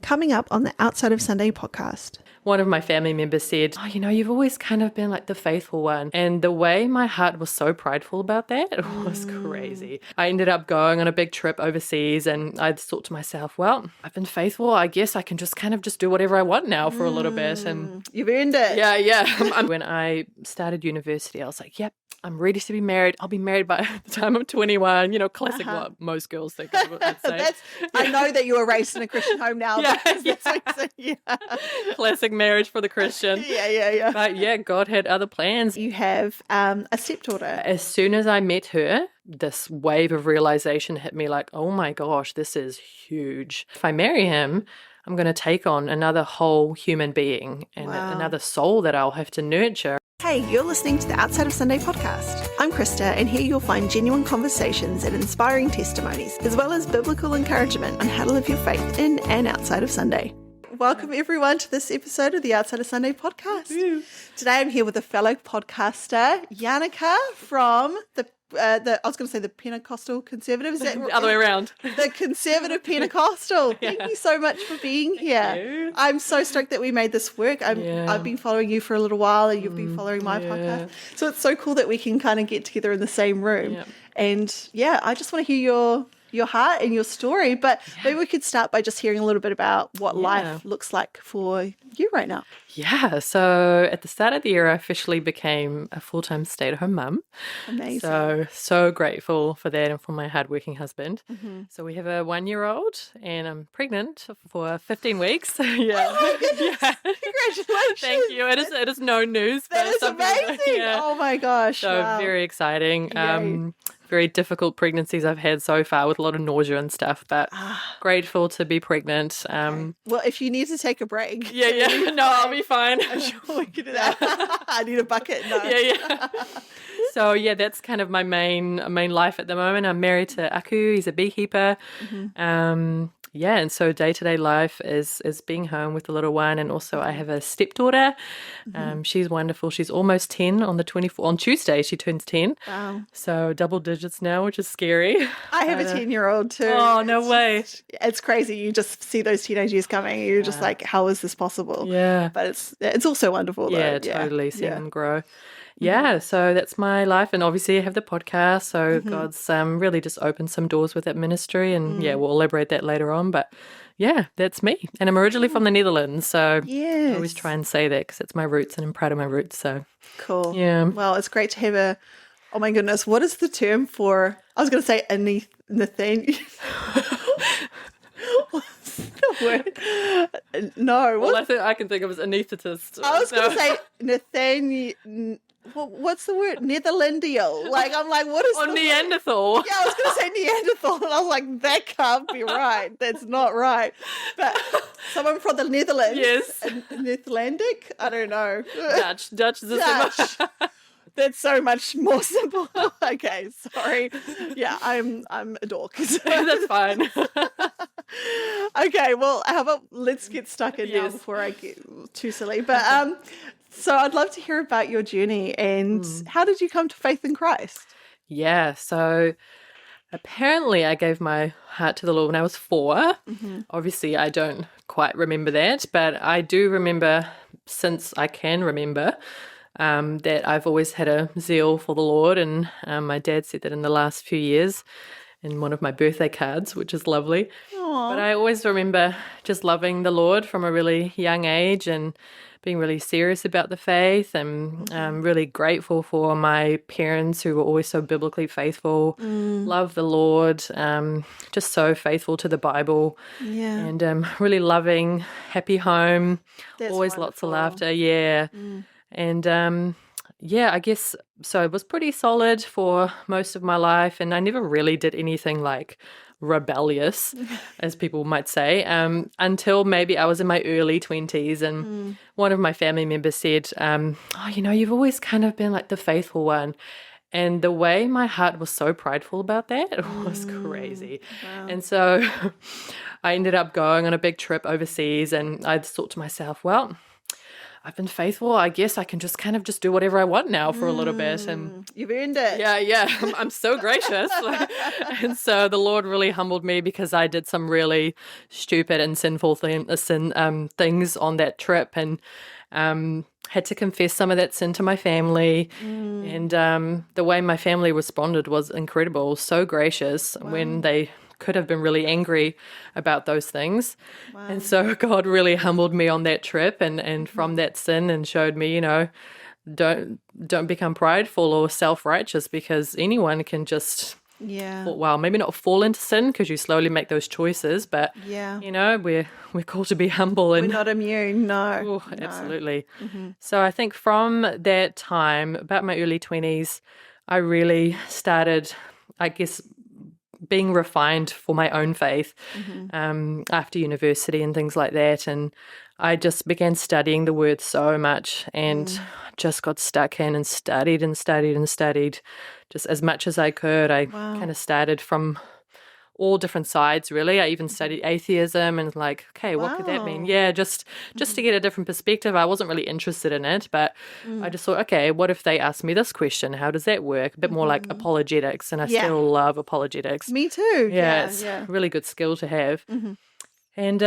coming up on the Outside of Sunday podcast. One of my family members said, oh, you've always kind of been like the faithful one. And the way my heart was so prideful about that, it was crazy. I ended up going on a big trip overseas and I thought to myself, well, I've been faithful. I guess I can just kind of just do whatever I want now for a little bit. And you've earned it. Yeah. When I started university, I was like, yep, I'm ready to be married. I'll be married by the time I'm 21. Classic what most girls think of it, I'd say. I know that you were raised in a Christian home now. Classic marriage for the Christian. Yeah. But yeah, God had other plans. You have a stepdaughter. As soon as I met her, this wave of realization hit me like, oh my gosh, this is huge. If I marry him, I'm going to take on another whole human being and another soul that I'll have to nurture. Hey, you're listening to the Outside of Sunday podcast. I'm Krista, and here you'll find genuine conversations and inspiring testimonies, as well as biblical encouragement on how to live your faith in and outside of Sunday. Welcome everyone to this episode of the Outside of Sunday podcast. Today I'm here with a fellow podcaster, Janneke from the Pentecostal Conservative. Is that the other way around? The Conservative Pentecostal. Thank you so much for being here. I'm so stoked that we made this work. I've been following you for a little while, and you've been following my podcast. So it's so cool that we can kind of get together in the same room. Yeah. And I just want to hear your heart and your story, but maybe we could start by just hearing a little bit about what life looks like for you right now. Yeah, so at the start of the year, I officially became a full-time stay-at-home mum. Amazing. So grateful for that and for my hardworking husband. So we have a 1-year-old and I'm pregnant for 15 weeks. Oh my goodness. Congratulations. Thank you. It is no news. That is amazing. Oh my gosh. So very exciting. Very difficult pregnancies I've had so far with a lot of nausea and stuff, but grateful to be pregnant. Well, if you need to take a break. No, I'll be fine. I'm sure we can do that. I need a bucket. No. Yeah. So that's kind of my main life at the moment. I'm married to Aku. He's a beekeeper. And so day-to-day life is being home with the little one, and also I have a stepdaughter. She's wonderful. She's almost 10 on the 24th. On Tuesday, she turns 10. Wow. So double digits now, which is scary. I have a 10-year-old too. Oh, no way. It's crazy. You just see those teenage years coming, and you're just like, how is this possible? Yeah. But it's also wonderful though. Yeah, totally. See them grow. Yeah, so that's my life, and obviously I have the podcast, so God's really just opened some doors with that ministry, and we'll elaborate that later on, but that's me, and I'm originally from the Netherlands, so I always try and say that because it's my roots, and I'm proud of my roots, so. Cool. Yeah. Well, it's great to have oh my goodness, what is the term for, I was going to say Nathaniel. Word? No. Well, I can think of as anaesthetist. I was going to say Nathaniel. What's the word? Netherlandial. Like, I'm like, what is Neanderthal. Yeah, I was going to say Neanderthal, and I was like, that can't be right. That's not right. But someone from the Netherlands. Yes. Netherlandic? I don't know. Dutch is Dutch. That's so much more simple. Okay, sorry. Yeah, I'm a dork. So. That's fine. Okay, well, how about let's get stuck in now before I get too silly. But so I'd love to hear about your journey and how did you come to faith in Christ? Yeah, so apparently I gave my heart to the Lord when I was 4. Obviously, I don't quite remember that, but I do remember, since I can remember, that I've always had a zeal for the Lord, and my dad said that in the last few years in one of my birthday cards, which is lovely. Aww. But I always remember just loving the Lord from a really young age and being really serious about the faith, and really grateful for my parents who were always so biblically faithful, love the Lord, just so faithful to the Bible, and really loving, happy home. That's always wonderful. Lots of laughter, and I guess so it was pretty solid for most of my life, and I never really did anything like rebellious, as people might say, until maybe I was in my early 20s, and one of my family members said, you've always kind of been like the faithful one. And the way my heart was so prideful about that, it was crazy. Wow. And so I ended up going on a big trip overseas, and I thought to myself, well, I've been faithful. I guess I can just kind of just do whatever I want now for a little bit. And You've earned it. yeah, I'm so gracious. And so the Lord really humbled me because I did some really stupid and sinful things on that trip, and had to confess some of that sin to my family. And the way my family responded was incredible, so gracious when they could have been really angry about those things. Wow. And so God really humbled me on that trip and from that sin, and showed me, don't become prideful or self-righteous, because anyone can just maybe not fall into sin, because you slowly make those choices, but we're called to be humble, and we're not immune. No. Absolutely. So I think from that time, about my early 20s, I really started, I guess, being refined for my own faith after university and things like that. And I just began studying the Word so much, and just got stuck in and studied just as much as I could. I kind of started from all different sides, really. I even studied atheism and like, okay, what could that mean? Yeah, just to get a different perspective. I wasn't really interested in it, but I just thought, okay, what if they ask me this question? How does that work? A bit more like apologetics, and I still love apologetics. Me too. It's a really good skill to have. And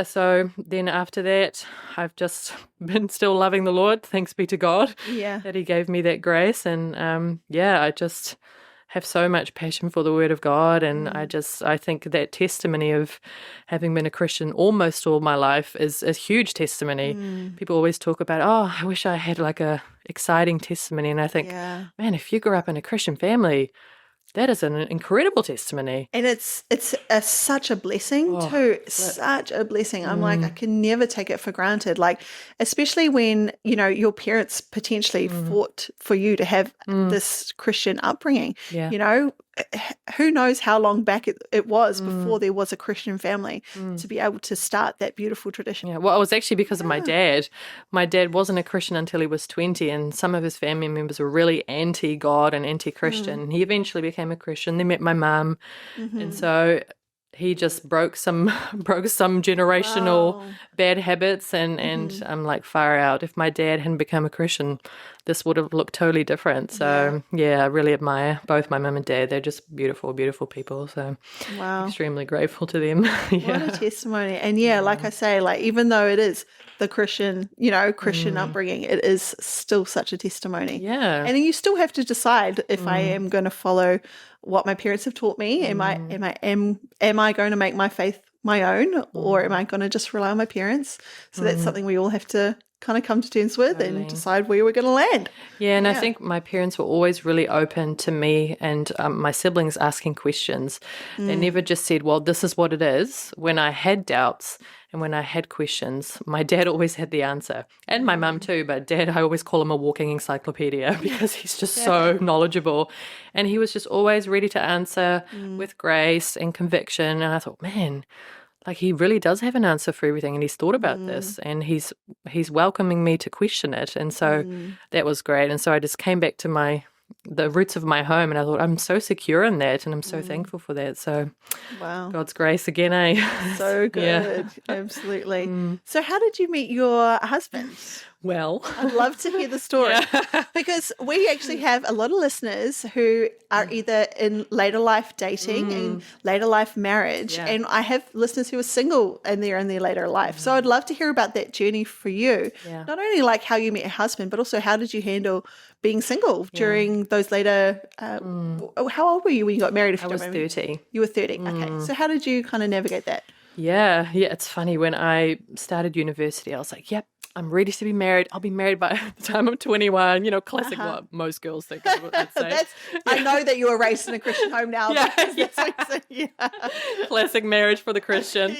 so then after that, I've just been still loving the Lord. Thanks be to God that He gave me that grace. And I just have so much passion for the Word of God. And I think that testimony of having been a Christian almost all my life is a huge testimony. People always talk about, I wish I had like a exciting testimony. And I think, man, if you grew up in a Christian family, that is an incredible testimony. And it's such a blessing too. Such a blessing. I'm like, I can never take it for granted. Like, especially when, your parents potentially fought for you to have this Christian upbringing. Yeah. Who knows how long back it was before there was a Christian family to be able to start that beautiful tradition. Yeah, well, it was actually because of my dad. My dad wasn't a Christian until he was 20, and some of his family members were really anti-God and anti-Christian. He eventually became a Christian. They met my mum, and so he just broke some generational bad habits, and I'm like, far out. If my dad hadn't become a Christian, this would have looked totally different. So I really admire both my mum and dad. They're just beautiful, beautiful people. So extremely grateful to them. What a testimony. And like I say, like, even though it is the Christian, Christian upbringing, it is still such a testimony. Yeah. And you still have to decide if I am going to follow what my parents have taught me. Am I going to make my faith my own, or am I going to just rely on my parents? So that's something we all have to kind of come to terms with and decide where we're going to land. Yeah, and I think my parents were always really open to me and my siblings asking questions. They never just said, well, this is what it is. When I had doubts and when I had questions, my dad always had the answer. And my mum too, but Dad, I always call him a walking encyclopedia because he's just so knowledgeable. And he was just always ready to answer with grace and conviction. And I thought, man, like, he really does have an answer for everything, and he's thought about this, and he's welcoming me to question it. And so that was great. And so I just came back to the roots of my home, and I thought, I'm so secure in that, and I'm so thankful for that. So God's grace again, eh? So good. Absolutely. So how did you meet your husband? Well, I'd love to hear the story because we actually have a lot of listeners who are either in later life dating and later life marriage, and I have listeners who are single and they're in their later life. So I'd love to hear about that journey for you. Not only like how you met your husband, but also how did you handle being single during those later, how old were you when you got married? I was 30. You were 30. Okay. So how did you kind of navigate that? Yeah. It's funny. When I started university, I was like, yep, I'm ready to be married. I'll be married by the time I'm 21. Classic what most girls think. I'd say. I know that you were raised in a Christian home now. Classic marriage for the Christian.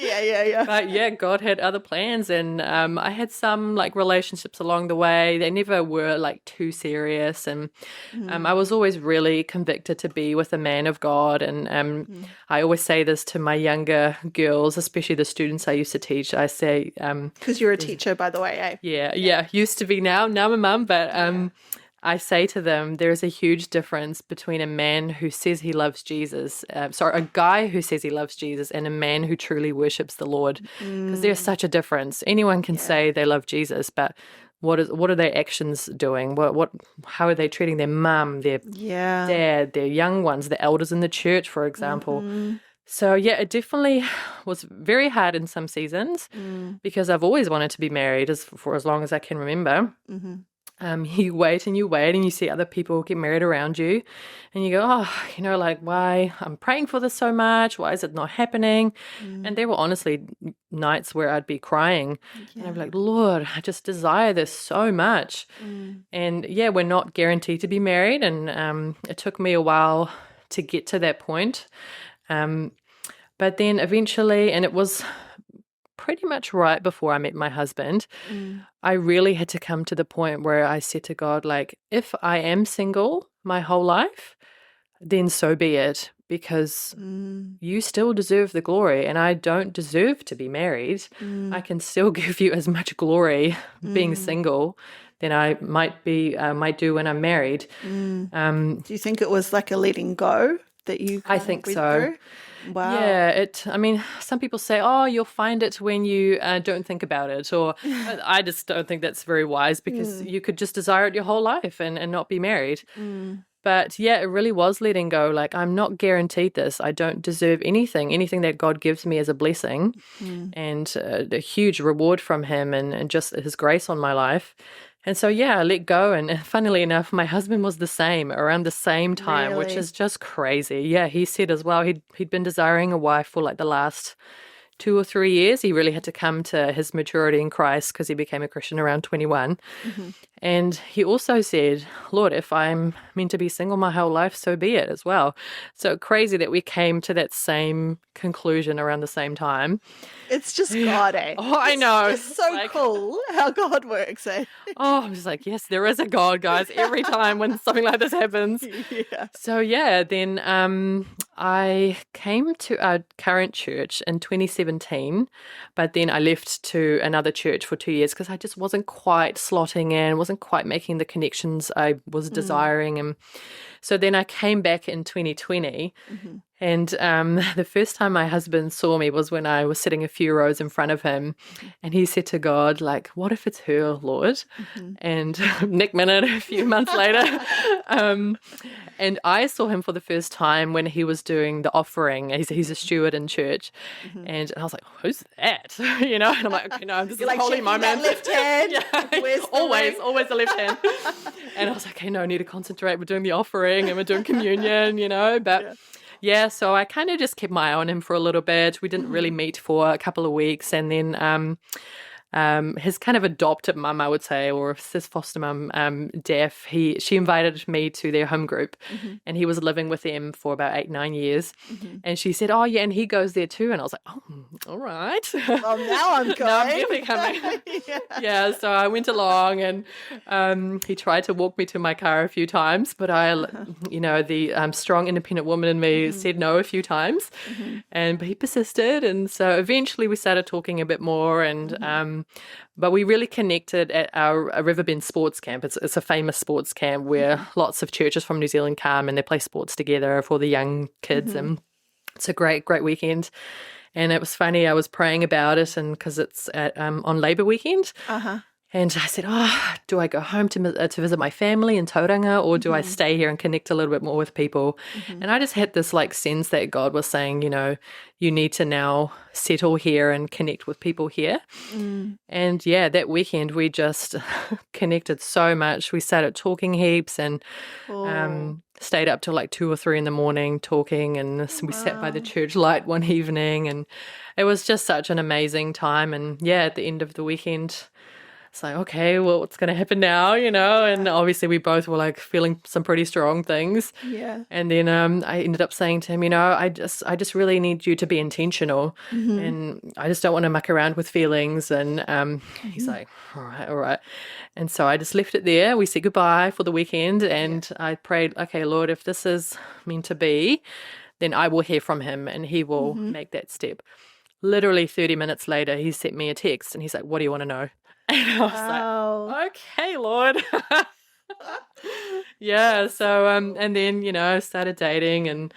But God had other plans, and I had some like relationships along the way. They never were like too serious, and I was always really convicted to be with a man of God. And I always say this to my younger girls, especially the students I used to teach. I say, because you're a teacher, by the way. Yeah. Used to be now I'm a mum, but I say to them, there's a huge difference between a man who says he loves Jesus, a guy who says he loves Jesus, and a man who truly worships the Lord, because there's such a difference. Anyone can say they love Jesus, but what are their actions doing? How are they treating their mum, their dad, their young ones, the elders in the church, for example? So yeah, it definitely was very hard in some seasons because I've always wanted to be married for as long as I can remember. You wait and you see other people get married around you and you go, oh, like, why? I'm praying for this so much. Why is it not happening? And there were honestly nights where I'd be crying and I'd be like, Lord, I just desire this so much. And yeah, we're not guaranteed to be married. And it took me a while to get to that point. But then eventually, and it was pretty much right before I met my husband, I really had to come to the point where I said to God, like, if I am single my whole life, then so be it, because you still deserve the glory and I don't deserve to be married. I can still give you as much glory being single than I might do when I'm married. Do you think it was like a letting go that you I think so. Through? Wow. Yeah, some people say, oh, you'll find it when you don't think about it. Or I just don't think that's very wise because you could just desire it your whole life and not be married. But yeah, it really was letting go. Like, I'm not guaranteed this. I don't deserve anything. Anything that God gives me is a blessing and a huge reward from him and just his grace on my life. And so, yeah, I let go. And funnily enough, my husband was the same around the same time, which is just crazy. Yeah, he said as well, he'd been desiring a wife for like the last 2 or 3 years. He really had to come to his maturity in Christ because he became a Christian around 21. And he also said, Lord, if I'm meant to be single my whole life, so be it as well. So crazy that we came to that same conclusion around the same time. It's just God, eh? Oh, I know. It's so cool how God works, eh? Oh, I'm just like, yes, there is a God, guys, every time when something like this happens. Yeah. So, yeah, then I came to our current church in 2017, but then I left to another church for 2 years because I just wasn't quite slotting in, wasn't quite making the connections I was desiring. And so then I came back in 2020. And the first time my husband saw me was when I was sitting a few rows in front of him. And he said to God, like, what if it's her, Lord? And next minute, a few months later, and I saw him for the first time when he was doing the offering. He's a steward in church. And I was like, who's that? And I'm like, okay, no, this is a holy moment. That left hand. Always the left hand. And I was like, okay, no, I need to concentrate. We're doing the offering and we're doing communion, but... Yeah, so I kind of just kept my eye on him for a little bit. We didn't really meet for a couple of weeks. And then his kind of adopted mum, I would say, or his foster mum, Daph, she invited me to their home group and he was living with them for about 8-9 years. And she said, oh, yeah, and he goes there too. And I was like, oh, all right. Well, now I'm going. Now I'm definitely coming. Yeah, so I went along and he tried to walk me to my car a few times, but the strong, independent woman in me said no a few times. But he persisted. And so eventually we started talking a bit more and but we really connected at our Riverbend sports camp. It's a famous sports camp where lots of churches from New Zealand come and they play sports together for the young kids. And it's a great weekend. And it was funny, I was praying about it and because it's on Labour weekend. And I said, do I go home to visit my family in Tauranga or do I stay here and connect a little bit more with people? And I just had this sense that God was saying, you need to now settle here and connect with people here. And yeah, that weekend we just connected so much. We started talking heaps and stayed up till 2 or 3 in the morning talking and we sat by the church light one evening and it was just such an amazing time. And yeah, at the end of the weekend, it's like, okay, well, what's going to happen now, And obviously we both were feeling some pretty strong things. Yeah. And then I ended up saying to him, I just really need you to be intentional and I just don't want to muck around with feelings. And he's like, all right. And so I just left it there. We said goodbye for the weekend and I prayed, okay, Lord, if this is meant to be, then I will hear from him and he will make that step. Literally 30 minutes later, he sent me a text and he's like, what do you want to know? And I was like, okay, Lord. Yeah, so and then started dating and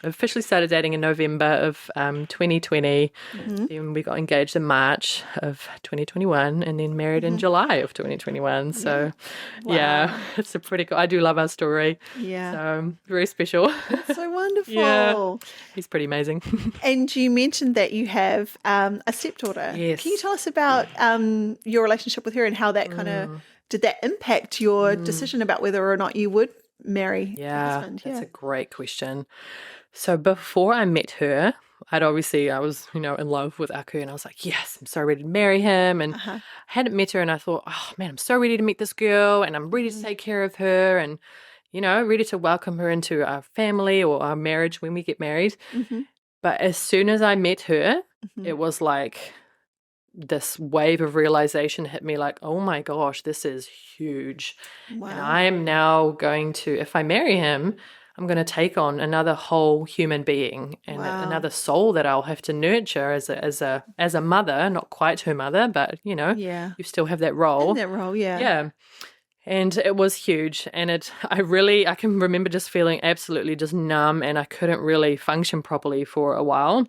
Officially started dating in November of 2020. Then we got engaged in March of 2021 and then married in July of 2021. So, yeah, it's a pretty cool. I do love our story. Yeah. So, very special. So wonderful. Yeah. He's pretty amazing. And you mentioned that you have a stepdaughter. Yes. Can you tell us about your relationship with her and how that kind of did that impact your decision about whether or not you would marry your husband? That's a great question. So before I met her, I was, in love with Aku, and I was like, yes, I'm so ready to marry him. And I hadn't met her, and I thought, oh man, I'm so ready to meet this girl, and I'm ready to take care of her, and ready to welcome her into our family or our marriage when we get married. But as soon as I met her, it was like this wave of realization hit me like, oh my gosh, this is huge. Wow. And I am now going to, if I marry him, I'm going to take on another whole human being and another soul that I'll have to nurture as a mother, not quite her mother, but you still have that role. In that role, yeah. Yeah. And it was huge. And I can remember just feeling absolutely just numb, and I couldn't really function properly for a while.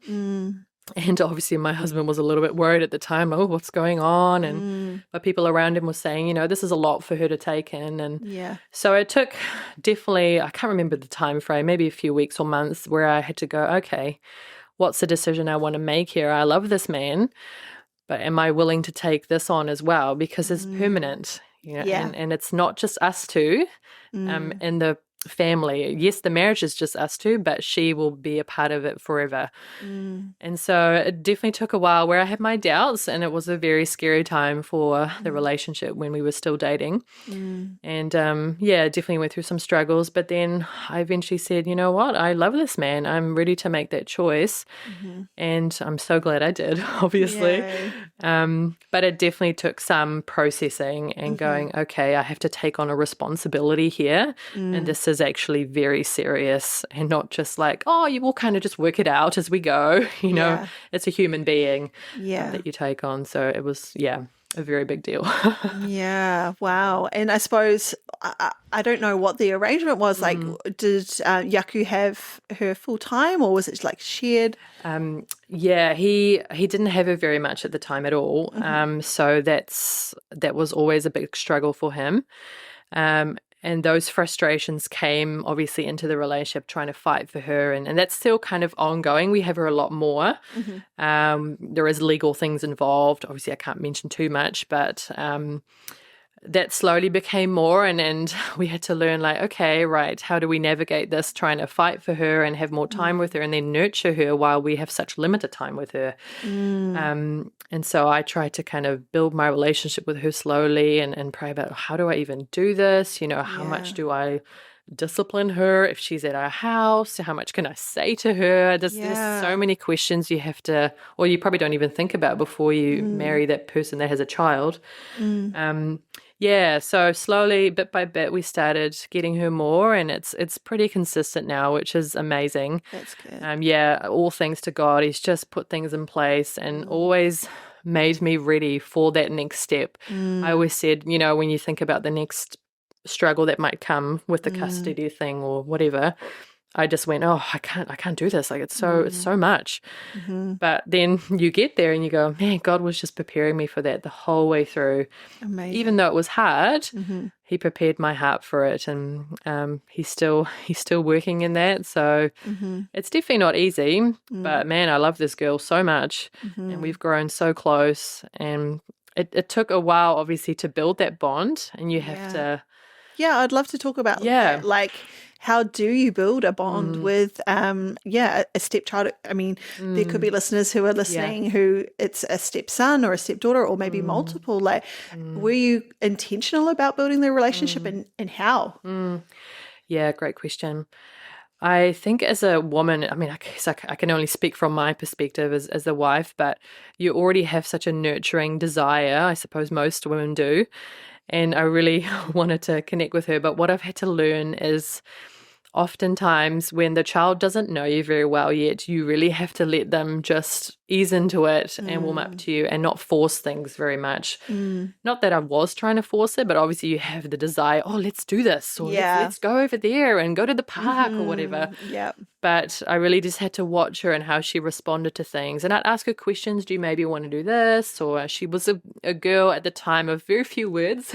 And obviously my husband was a little bit worried at the time, oh, what's going on? And but people around him were saying, this is a lot for her to take in. And so it took definitely, I can't remember the time frame, maybe a few weeks or months where I had to go, okay, what's the decision I want to make here? I love this man, but am I willing to take this on as well? Because it's permanent, and it's not just us two in the family. Yes, the marriage is just us two, but she will be a part of it forever. And so it definitely took a while where I had my doubts, and it was a very scary time for the relationship when we were still dating. And definitely went through some struggles, but then I eventually said, you know what, I love this man, I'm ready to make that choice. And I'm so glad I did, obviously. But it definitely took some processing and going, okay, I have to take on a responsibility here, and this is actually very serious, and not just like, oh, you will kind of just work it out as we go. It's a human being that you take on. So it was, a very big deal. Yeah, wow. And I suppose, I don't know what the arrangement was. Like, did Yaku have her full time, or was it like shared? He didn't have her very much at the time at all. So that was always a big struggle for him. And those frustrations came obviously into the relationship, trying to fight for her. And that's still kind of ongoing. We have her a lot more. There is legal things involved. Obviously, I can't mention too much, but that slowly became more. And we had to learn, like, okay, right, how do we navigate this, trying to fight for her and have more time with her, and then nurture her while we have such limited time with her. And so I tried to kind of build my relationship with her slowly and pray about, how do I even do this? How much do I discipline her if she's at our house? How much can I say to her? There's so many questions you have to, or you probably don't even think about before you marry that person that has a child. So slowly, bit by bit, we started getting her more, and it's pretty consistent now, which is amazing. That's good. All thanks to God. He's just put things in place and always made me ready for that next step. I always said, when you think about the next struggle that might come with the custody thing or whatever, I just went, oh, I can't do this. Like, it's so much. But then you get there and you go, man, God was just preparing me for that the whole way through. Amazing. Even though it was hard, he prepared my heart for it. And he's still working in that. So it's definitely not easy, but man, I love this girl so much, and we've grown so close. And it took a while, obviously, to build that bond, and you have to. Yeah, I'd love to talk about that. Like, how do you build a bond with, a stepchild? I mean, there could be listeners who are listening who it's a stepson or a stepdaughter, or maybe multiple. Like, were you intentional about building the relationship, and how? Yeah, great question. I think as a woman, I mean, I guess I can only speak from my perspective as a wife, but you already have such a nurturing desire. I suppose most women do. And I really wanted to connect with her. But what I've had to learn is oftentimes when the child doesn't know you very well yet, you really have to let them just ease into it and warm up to you and not force things very much. Not that I was trying to force it, but obviously you have the desire, oh, let's do this, or let's go over there and go to the park or whatever. Yep. But I really just had to watch her and how she responded to things. And I'd ask her questions. Do you maybe want to do this? Or she was a girl at the time of very few words,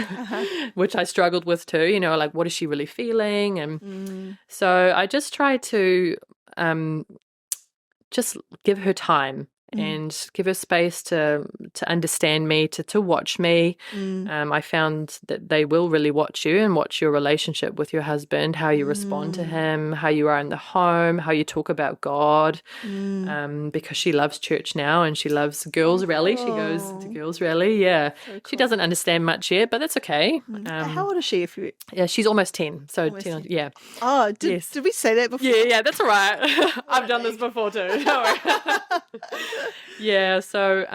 which I struggled with too, you know, like what is she really feeling? And so I just tried to just give her time and give her space to understand me, to watch me. I found that they will really watch you and watch your relationship with your husband, how you respond to him, how you are in the home, how you talk about God, because she loves church now and she loves girls' rally. She goes to girls' rally, So cool. She doesn't understand much yet, but that's okay. How old is she? Yeah, she's almost 10. So almost 10, 10. yeah. Oh, did we say that before? Yeah, that's all right. I've done this before too. Don't worry. Yeah, so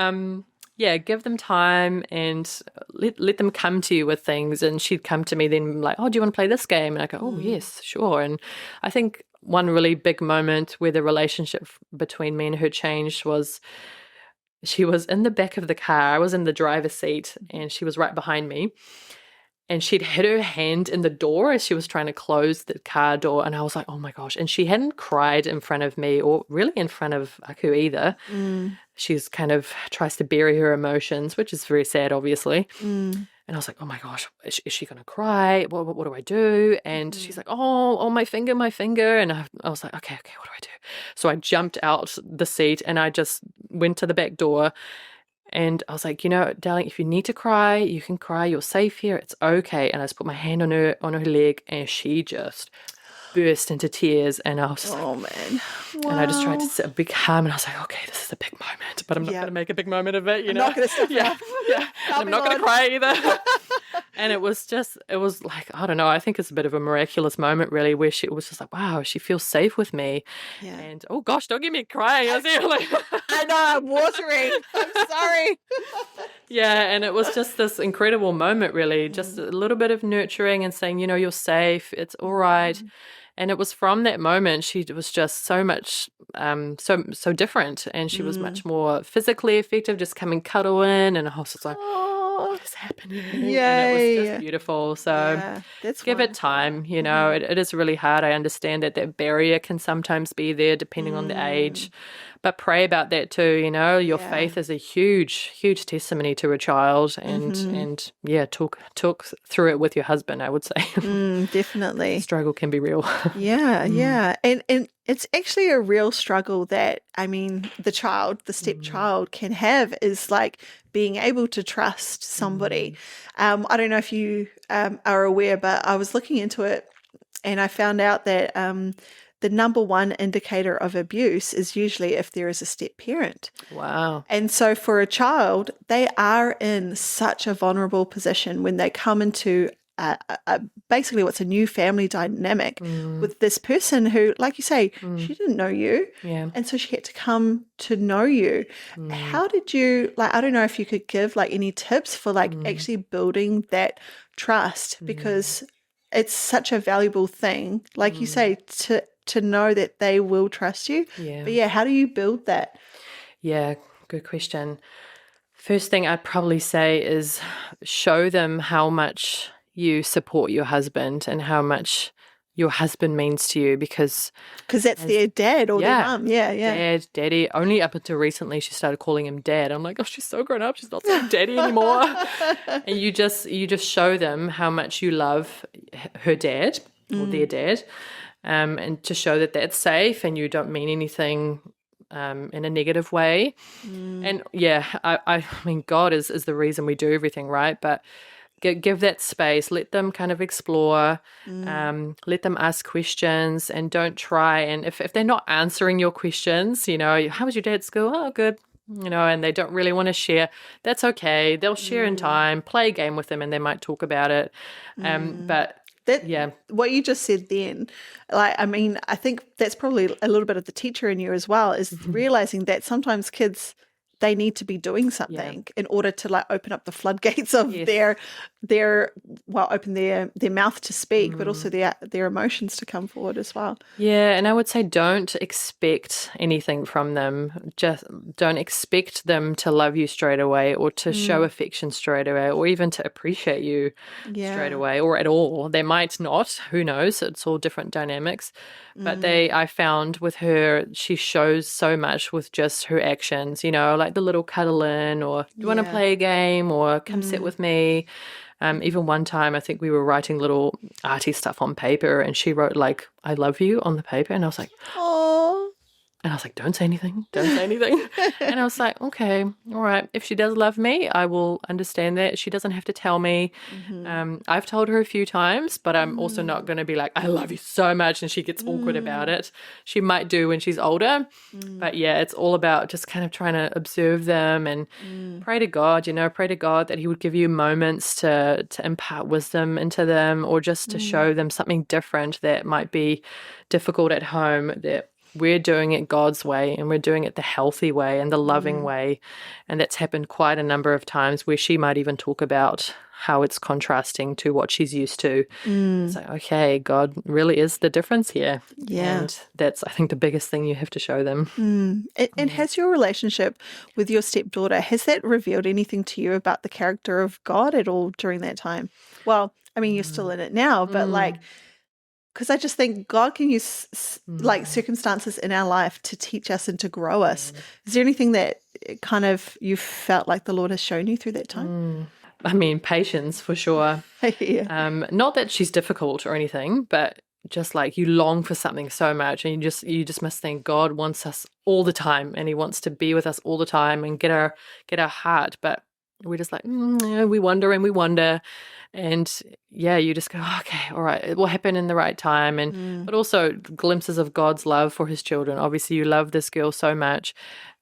give them time and let them come to you with things. And she'd come to me then like, oh, do you want to play this game? And I go, oh, yes, sure. And I think one really big moment where the relationship between me and her changed was she was in the back of the car. I was in the driver's seat and she was right behind me. And she'd hit her hand in the door as she was trying to close the car door. And I was like, oh my gosh. And she hadn't cried in front of me or really in front of Aku either. She's kind of tries to bury her emotions, which is very sad, obviously. And I was like, oh my gosh, is she going to cry? What do I do? And she's like, oh, my finger. And I was like, okay, what do I do? So I jumped out the seat and I just went to the back door. And I was like, you know, darling, if you need to cry, you can cry. You're safe here. It's okay. And I just put my hand on her leg and she just burst into tears. And I was just oh, man. Wow. And I just tried to sit a big calm. And I was like, okay, this is a big moment, but I'm not going to make a big moment of it, you know. I'm not going to stop. Yeah. I'm not going to cry either. And it was like, I don't know, I think it's a bit of a miraculous moment really where she was just like, wow, she feels safe with me. Yeah. And oh gosh, don't get me crying. I was like, I know, I'm watering. I'm sorry. Yeah, and it was just this incredible moment really, just a little bit of nurturing and saying, you know, you're safe, it's all right. And it was from that moment she was just so much, so different. And she was much more physically effective, just come and cuddle in. And I was just like, what is happening? Yay. And it was just beautiful. So that's give it time, you know. It is really hard. I understand that barrier can sometimes be there depending on the age. But pray about that too, you know. Your faith is a huge, huge testimony to a child and talk through it with your husband, I would say. Definitely. The struggle can be real. Yeah. And it's actually a real struggle that, I mean, the stepchild can have is like being able to trust somebody. I don't know if you are aware, but I was looking into it and I found out that the number one indicator of abuse is usually if there is a step parent. Wow. And so for a child, they are in such a vulnerable position when they come into basically what's a new family dynamic with this person who, like you say, she didn't know you. Yeah. And so she had to come to know you. How did you, like, I don't know if you could give like any tips for like actually building that trust because it's such a valuable thing, like you say, to know that they will trust you. Yeah. But how do you build that? Yeah, good question. First thing I'd probably say is show them how much you support your husband and how much your husband means to you because that's their dad or their mum. Dad, daddy. Only up until recently she started calling him dad. I'm like, oh, she's so grown up. She's not saying daddy anymore. And you just show them how much you love her dad or their dad. And to show that that's safe and you don't mean anything in a negative way. And I mean, God is the reason we do everything, right? But give that space, let them kind of explore, let them ask questions and don't try. And if they're not answering your questions, you know, how was your day at school? Oh, good. You know, and they don't really want to share, that's okay. They'll share in time, play a game with them and they might talk about it. But what you just said then, like, I mean, I think that's probably a little bit of the teacher in you as well, is realizing that sometimes kids, they need to be doing something in order to like open up the floodgates of open their mouth to speak, but also their emotions to come forward as well. Yeah, and I would say don't expect anything from them. Just don't expect them to love you straight away or to show affection straight away or even to appreciate you straight away or at all. They might not. Who knows? It's all different dynamics. But I found with her, she shows so much with just her actions, you know, like the little cuddle in or do you want to play a game or come sit with me. Even one time, I think we were writing little arty stuff on paper and she wrote like, I love you on the paper. And I was like, oh. And I was like, don't say anything. Don't say anything. And I was like, okay, all right. If she does love me, I will understand that. She doesn't have to tell me. I've told her a few times, but I'm also not going to be like, I love you so much. And she gets awkward about it. She might do when she's older. But yeah, it's all about just kind of trying to observe them and pray to God, pray to God that he would give you moments to impart wisdom into them or just to show them something different that might be difficult at home, that we're doing it God's way and we're doing it the healthy way and the loving way. And that's happened quite a number of times where she might even talk about how it's contrasting to what she's used to. It's like, okay, God really is the difference here. Yeah. And that's, I think, the biggest thing you have to show them. And has your relationship with your stepdaughter, has that revealed anything to you about the character of God at all during that time? Well, I mean, you're still in it now, but like, because I just think God can use like circumstances in our life to teach us and to grow us. Is there anything that kind of you felt like the Lord has shown you through that time? I mean, patience for sure. Not that she's difficult or anything, but just like you long for something so much and you just must think God wants us all the time and he wants to be with us all the time and get our heart. But we're just like, we wonder and we wonder. And yeah, you just go, okay, all right, it will happen in the right time. And but also glimpses of God's love for his children. Obviously, you love this girl so much.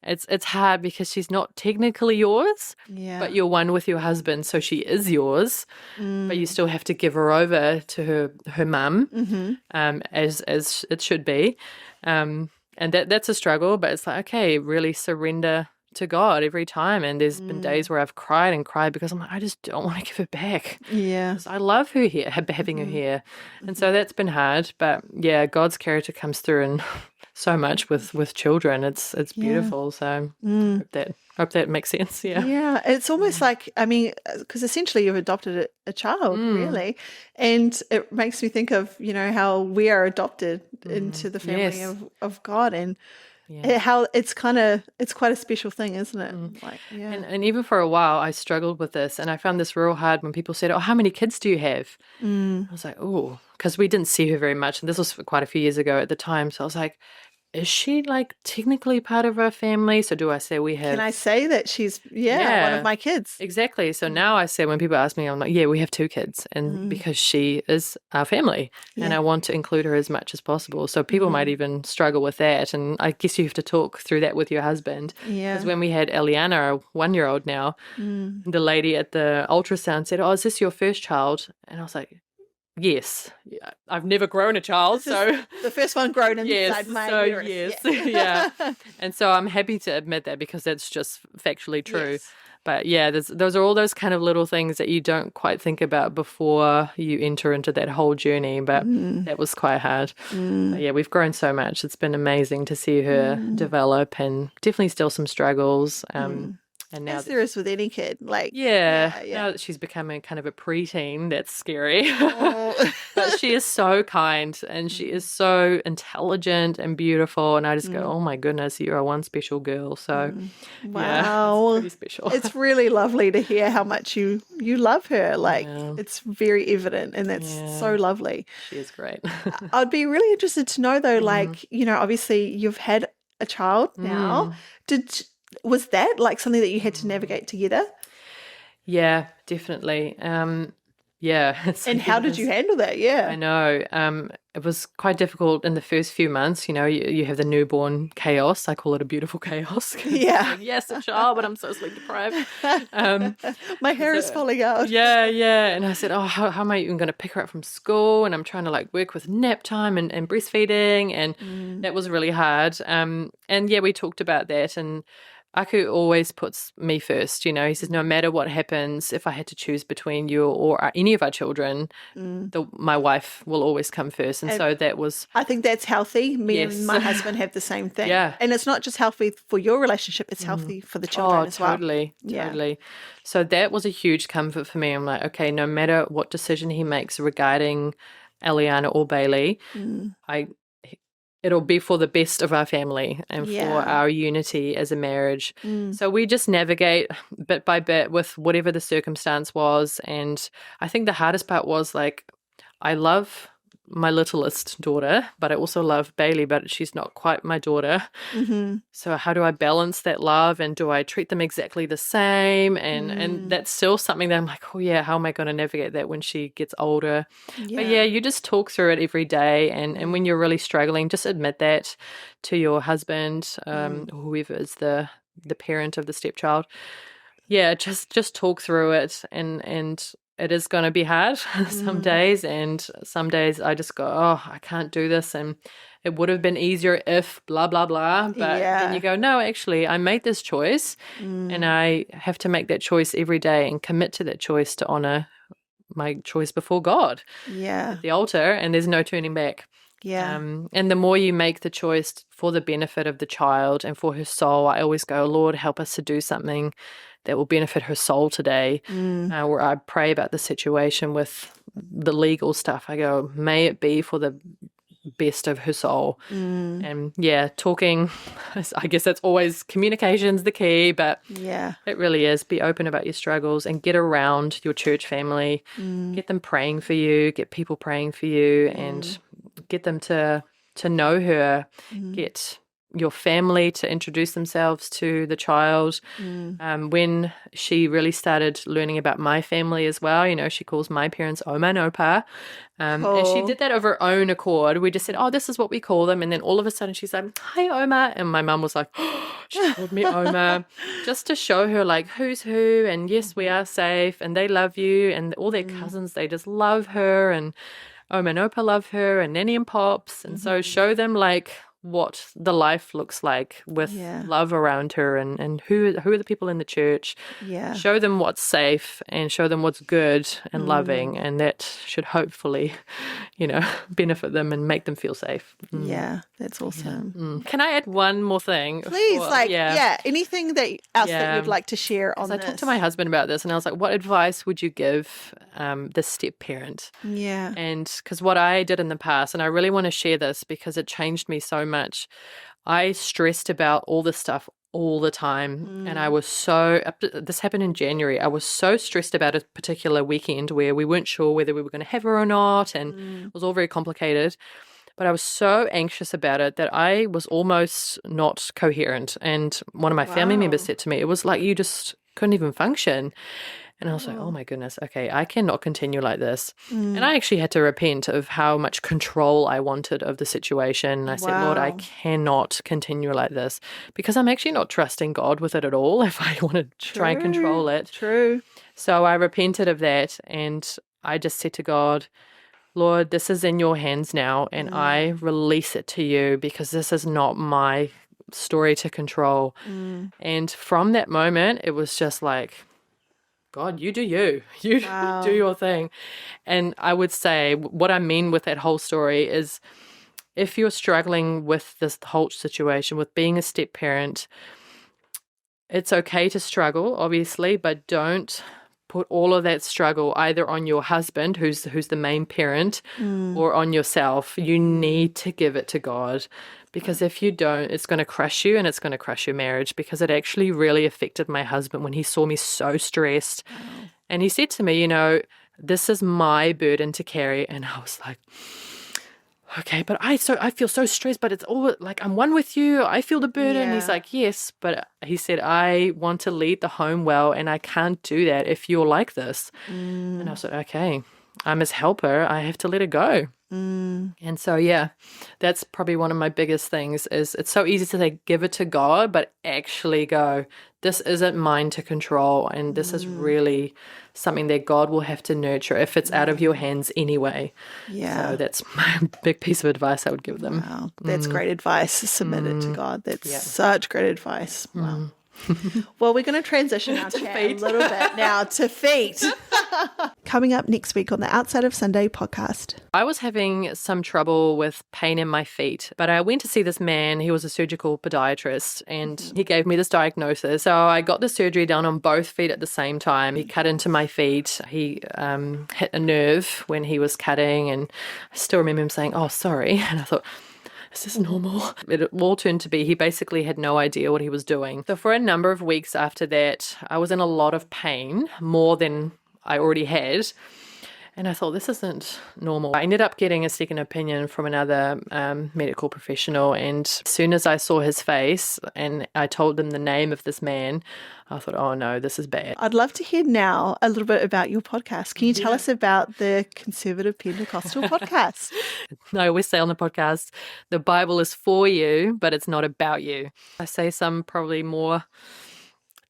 It's hard because she's not technically yours, but you're one with your husband, so she is yours. But you still have to give her over to her mum, as it should be. And that's a struggle, but it's like, okay, really surrender to God every time. And there's been days where I've cried and cried because I'm like, I just don't want to give her back. Yeah. I love her here, having her here. And so that's been hard. But yeah, God's character comes through and so much with children. It's beautiful. So hope that makes sense. Yeah. Yeah. It's almost like, I mean, because essentially you've adopted a child, really. And it makes me think of, how we are adopted into the family of God. And how it's quite a special thing, isn't it? Like, and even for a while I struggled with this, and I found this real hard when people said, oh, how many kids do you have? I was like, oh, because we didn't see her very much, and this was quite a few years ago at the time, so I was like, is she like technically part of our family? So do I say we have... Can I say that she's, one of my kids? Exactly. So now I say when people ask me, I'm like, yeah, we have 2 kids. And because she is our family and I want to include her as much as possible. So people might even struggle with that. And I guess you have to talk through that with your husband. Yeah. Because when we had Eliana, our 1-year-old now, the lady at the ultrasound said, oh, is this your first child? And I was like, yes. I've never grown a child, so the first one grown inside my uterus. Yes. And so I'm happy to admit that because that's just factually true. Yes. But yeah, those are all those kind of little things that you don't quite think about before you enter into that whole journey. But that was quite hard. But yeah, we've grown so much. It's been amazing to see her develop, and definitely still some struggles. And now as there is with any kid, like now that she's becoming kind of a preteen, that's scary. But she is so kind and she is so intelligent and beautiful, and I just go, oh my goodness, you are one special girl. So wow, it's pretty special. It's really lovely to hear how much you love her. Like it's very evident, and that's so lovely. She is great. I'd be really interested to know though, like obviously you've had a child now. Was that like something that you had to navigate together? Yeah, definitely. And how did you handle that? Yeah. I know. It was quite difficult in the first few months. You have the newborn chaos. I call it a beautiful chaos. Yeah. Like, yes, a child, but I'm so sleep deprived. My hair is falling out. Yeah. And I said, oh, how am I even going to pick her up from school? And I'm trying to like work with nap time and breastfeeding. And that was really hard. And yeah, we talked about that. And Aku always puts me first, you know. He says, no matter what happens, if I had to choose between you or any of our children, my wife will always come first. And so that was... I think that's healthy. Me Yes. and my husband have the same thing. Yeah. And it's not just healthy for your relationship, it's healthy for the children as well. Totally. So that was a huge comfort for me. I'm like, okay, no matter what decision he makes regarding Eliana or Bailey, it'll be for the best of our family and for our unity as a marriage. So we just navigate bit by bit with whatever the circumstance was. And I think the hardest part was, like, I love my littlest daughter, but I also love Bailey, but she's not quite my daughter. So how do I balance that love, and do I treat them exactly the same? And that's still something that I'm like, oh yeah, how am I going to navigate that when she gets older? But yeah, you just talk through it every day, and when you're really struggling, just admit that to your husband, or whoever is the parent of the stepchild. Yeah, just talk through it, and it is going to be hard some days, and some days I just go, oh, I can't do this, and it would have been easier if blah, blah, blah. But then you go, no, actually, I made this choice, and I have to make that choice every day and commit to that choice to honor my choice before God at the altar, and there's no turning back. And the more you make the choice for the benefit of the child and for her soul, I always go, Lord, help us to do something that will benefit her soul today. Where I pray about the situation with the legal stuff. I go, may it be for the best of her soul. And talking, I guess that's always, communication's the key, but it really is. Be open about your struggles and get around your church family. Get them praying for you, get people praying for you, and get them to know her. Get your family to introduce themselves to the child. When she really started learning about my family as well, you know, she calls my parents Oma and Opa. And she did that of her own accord. We just said, oh, this is what we call them. And then all of a sudden she's like, hi, Oma. And my mum was like, oh, she called me Oma. Just to show her, like, who's who. And yes, we are safe. And they love you. And all their cousins, they just love her. And Oma and Opa love her. And Nanny and Pops. And so show them, like, what the life looks like with love around her, and who are the people in the church. Show them what's safe and show them what's good and loving, and that should hopefully, you know, benefit them and make them feel safe. That's awesome. Can I add one more thing? Please, anything else that you'd like to share on this? I talked to my husband about this, and I was like, what advice would you give the step parent? And because what I did in the past, and I really want to share this because it changed me so much. I stressed about all this stuff all the time, and I was this happened in January. I was so stressed about a particular weekend where we weren't sure whether we were going to have her or not, and it was all very complicated. But I was so anxious about it that I was almost not coherent. And one of my family members said to me, it was like you just couldn't even function. And I was like, oh my goodness, okay, I cannot continue like this. And I actually had to repent of how much control I wanted of the situation. And I said, Lord, I cannot continue like this because I'm actually not trusting God with it at all if I want to try and control it. So I repented of that, and I just said to God, Lord, this is in your hands now, and I release it to you because this is not my story to control. And from that moment, it was just like, God, you do you. You do your thing. And I would say what I mean with that whole story is if you're struggling with this whole situation, with being a step parent, it's okay to struggle, obviously, but don't put all of that struggle either on your husband, who's the main parent, or on yourself. You need to give it to God. Because if you don't, it's going to crush you, and it's going to crush your marriage, because it actually really affected my husband when he saw me so stressed. And he said to me, you know, this is my burden to carry. And I was like, okay, but I feel so stressed, but it's all like, I'm one with you. I feel the burden. He's like, yes, but he said, I want to lead the home well, and I can't do that if you're like this. And I was like, okay, I'm his helper. I have to let it go. And so, that's probably one of my biggest things is it's so easy to say, give it to God, but actually go, this isn't mine to control. And this is really something that God will have to nurture if it's out of your hands anyway. So that's my big piece of advice I would give them. Wow, that's great advice. Submit it to God. That's such great advice. Wow. Well, we're going to transition our chat a little bit now to feet. Coming up next week on the Outside of Sunday podcast. I was having some trouble with pain in my feet, but I went to see this man. He was a surgical podiatrist, and he gave me this diagnosis. So I got the surgery done on both feet at the same time. He cut into my feet. He hit a nerve when he was cutting, and I still remember him saying, "Oh, sorry." And I thought, is this normal? It all turned to be he basically had no idea what he was doing. So for a number of weeks after that, I was in a lot of pain, more than I already had. And I thought, this isn't normal. I ended up getting a second opinion from another medical professional. And as soon as I saw his face and I told them the name of this man, I thought, oh no, this is bad. I'd love to hear now a little bit about your podcast. Can you tell us about the Conservative Pentecostal podcast? I always say on the podcast, the Bible is for you, but it's not about you. I say some probably more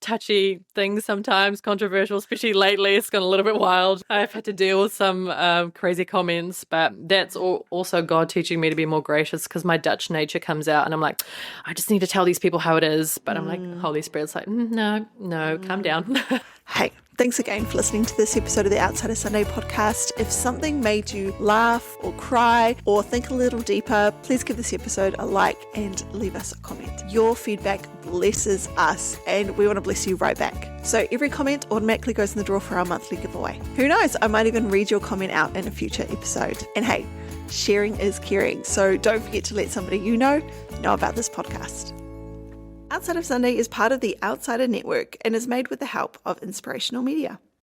touchy things sometimes, controversial, especially lately. It's gone a little bit wild. I've had to deal with some crazy comments, but that's also God teaching me to be more gracious, because my Dutch nature comes out and I'm like, I just need to tell these people how it is. But I'm like, Holy Spirit's like, no, calm down. Hey, thanks again for listening to this episode of the Outside of Sunday podcast. If something made you laugh or cry or think a little deeper, please give this episode a like and leave us a comment. Your feedback blesses us, and we want to bless you right back. So every comment automatically goes in the draw for our monthly giveaway. Who knows, I might even read your comment out in a future episode. And hey, sharing is caring, so don't forget to let somebody you know about this podcast. Outside of Sunday is part of the Outsider Network and is made with the help of Inspirational Media.